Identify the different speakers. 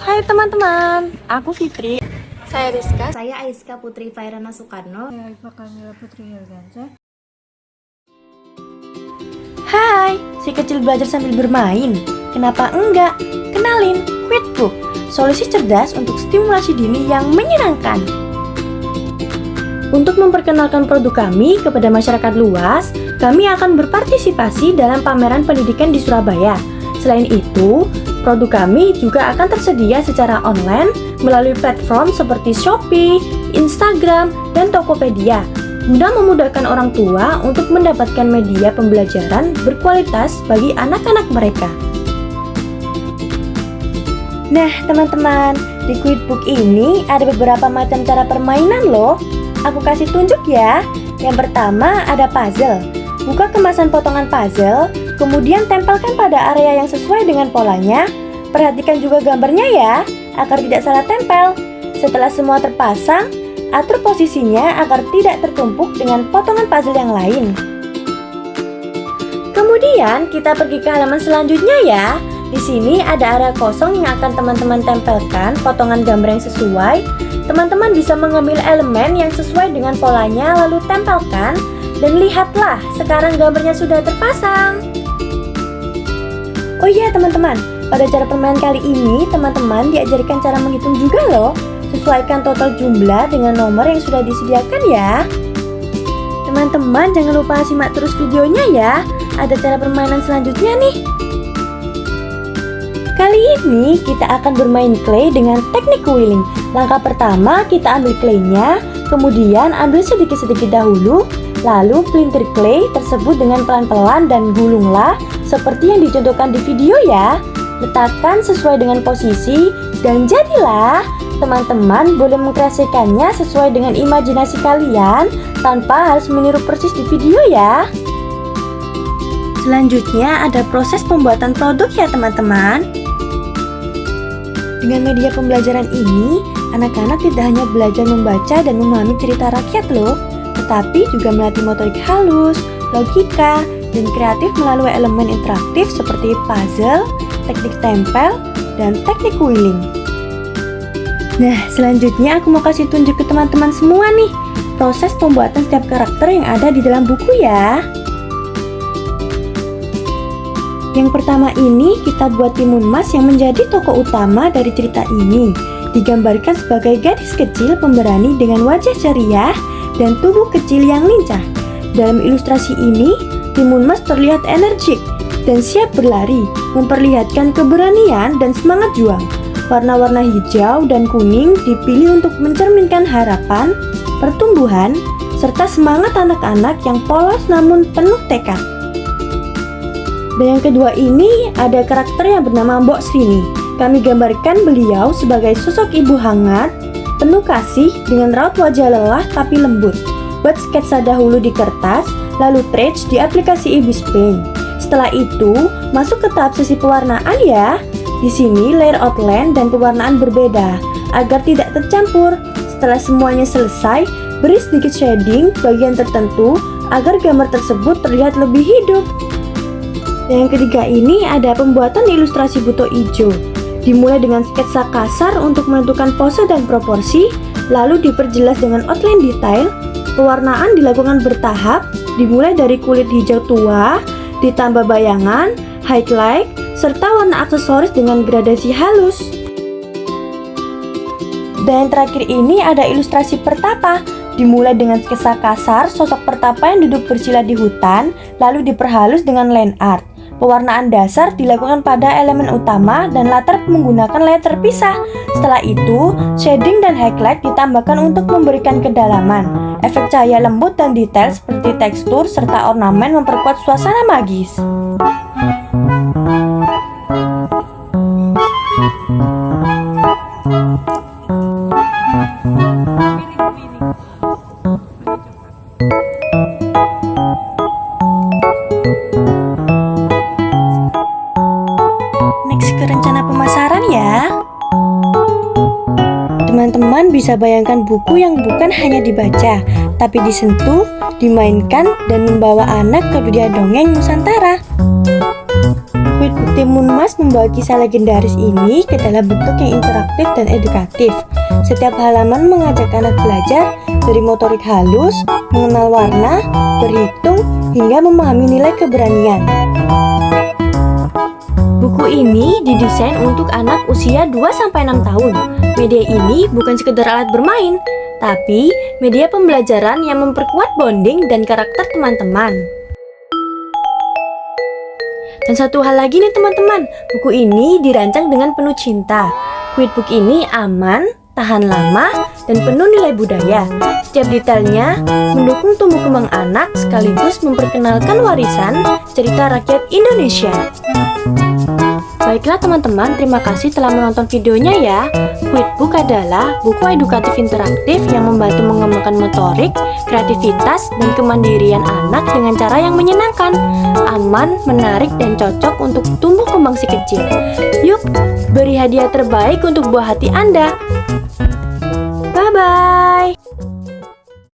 Speaker 1: Hai teman-teman, aku Fitri.
Speaker 2: Saya Rizka.
Speaker 3: Saya Aiska Putri Fairana Soekarno.
Speaker 4: Saya Iva Kamila Putri Hilgansa.
Speaker 1: Hai, si kecil belajar sambil bermain. Kenapa enggak? Kenalin, Quidbook, solusi cerdas untuk stimulasi dini yang menyenangkan. Untuk memperkenalkan produk kami kepada masyarakat luas, kami akan berpartisipasi dalam pameran pendidikan di Surabaya. Selain itu, produk kami juga akan tersedia secara online melalui platform seperti Shopee, Instagram, dan Tokopedia, guna memudahkan orang tua untuk mendapatkan media pembelajaran berkualitas bagi anak-anak mereka. Nah, teman-teman, di Quidbook ini ada beberapa macam cara permainan loh. Aku kasih tunjuk ya. Yang pertama ada puzzle. Buka kemasan potongan puzzle, kemudian tempelkan pada area yang sesuai dengan polanya. Perhatikan juga gambarnya ya, agar tidak salah tempel. Setelah semua terpasang, atur posisinya agar tidak tertumpuk dengan potongan puzzle yang lain. Kemudian kita pergi ke halaman selanjutnya ya. Di sini ada area kosong yang akan teman-teman tempelkan potongan gambar yang sesuai. Teman-teman bisa mengambil elemen yang sesuai dengan polanya lalu tempelkan, dan lihatlah sekarang gambarnya sudah terpasang. Oh iya teman-teman, pada cara permainan kali ini teman-teman diajarkan cara menghitung juga loh. Sesuaikan total jumlah dengan nomor yang sudah disediakan ya. Teman-teman jangan lupa simak terus videonya ya. Ada cara permainan selanjutnya nih. Kali ini kita akan bermain clay dengan teknik wheeling. Langkah pertama kita ambil claynya, kemudian ambil sedikit-sedikit dahulu, lalu pelintir clay tersebut dengan pelan-pelan dan gulunglah seperti yang dicontohkan di video ya. Letakkan sesuai dengan posisi dan jadilah. Teman-teman boleh mengkreasikannya sesuai dengan imajinasi kalian tanpa harus meniru persis di video ya. Selanjutnya ada proses pembuatan produk ya teman-teman. Dengan media pembelajaran ini, anak-anak tidak hanya belajar membaca dan memahami cerita rakyat loh, tetapi juga melatih motorik halus, logika, dan kreatif melalui elemen interaktif seperti puzzle, teknik tempel, dan teknik wheeling. Nah, selanjutnya aku mau kasih tunjuk ke teman-teman semua nih, proses pembuatan setiap karakter yang ada di dalam buku ya. Yang pertama ini kita buat Timun Mas yang menjadi tokoh utama dari cerita ini. Digambarkan sebagai gadis kecil pemberani dengan wajah ceria dan tubuh kecil yang lincah. Dalam ilustrasi ini, Timun Mas terlihat energik dan siap berlari, memperlihatkan keberanian dan semangat juang. Warna-warna hijau dan kuning dipilih untuk mencerminkan harapan, pertumbuhan, serta semangat anak-anak yang polos namun penuh tekad. Dan yang kedua ini ada karakter yang bernama Mbok Srini. Kami gambarkan beliau sebagai sosok ibu hangat, penuh kasih dengan raut wajah lelah tapi lembut. Buat sketsa dahulu di kertas, lalu traced di aplikasi Ibis Paint. Setelah itu, masuk ke tahap sesi pewarnaan ya. Di sini layer outline dan pewarnaan berbeda agar tidak tercampur. Setelah semuanya selesai, beri sedikit shading bagian tertentu agar gambar tersebut terlihat lebih hidup. Dan yang ketiga ini ada pembuatan ilustrasi buto ijo. Dimulai dengan sketsa kasar untuk menentukan pose dan proporsi, lalu diperjelas dengan outline detail. Pewarnaan dilakukan bertahap, dimulai dari kulit hijau tua, ditambah bayangan, highlight, serta warna aksesoris dengan gradasi halus. Dan yang terakhir ini ada ilustrasi pertapa. Dimulai dengan sketsa kasar sosok pertapa yang duduk bersila di hutan, lalu diperhalus dengan line art. Pewarnaan dasar dilakukan pada elemen utama dan latar menggunakan layer terpisah. Setelah itu, shading dan highlight ditambahkan untuk memberikan kedalaman. Efek cahaya lembut dan detail seperti tekstur serta ornamen memperkuat suasana magis. Next ke rencana pemasaran ya. Teman-teman bisa bayangkan buku yang bukan hanya dibaca, tapi disentuh, dimainkan, dan membawa anak ke dunia dongeng Nusantara. Quizbook Timun Mas membawa kisah legendaris ini ke dalam bentuk yang interaktif dan edukatif. Setiap halaman mengajak anak belajar dari motorik halus, mengenal warna, berhitung, hingga memahami nilai keberanian. Buku ini didesain untuk anak usia 2-6 tahun. Media ini bukan sekedar alat bermain, tapi media pembelajaran yang memperkuat bonding dan karakter teman-teman. Dan satu hal lagi nih teman-teman, buku ini dirancang dengan penuh cinta. Quizbook ini aman, tahan lama, dan penuh nilai budaya. Setiap detailnya mendukung tumbuh kembang anak sekaligus memperkenalkan warisan cerita rakyat Indonesia. Baiklah teman-teman, terima kasih telah menonton videonya ya. Quizbook adalah buku edukatif interaktif yang membantu mengembangkan motorik, kreativitas, dan kemandirian anak dengan cara yang menyenangkan, aman, menarik, dan cocok untuk tumbuh kembang si kecil. Yuk, beri hadiah terbaik untuk buah hati Anda. Bye-bye.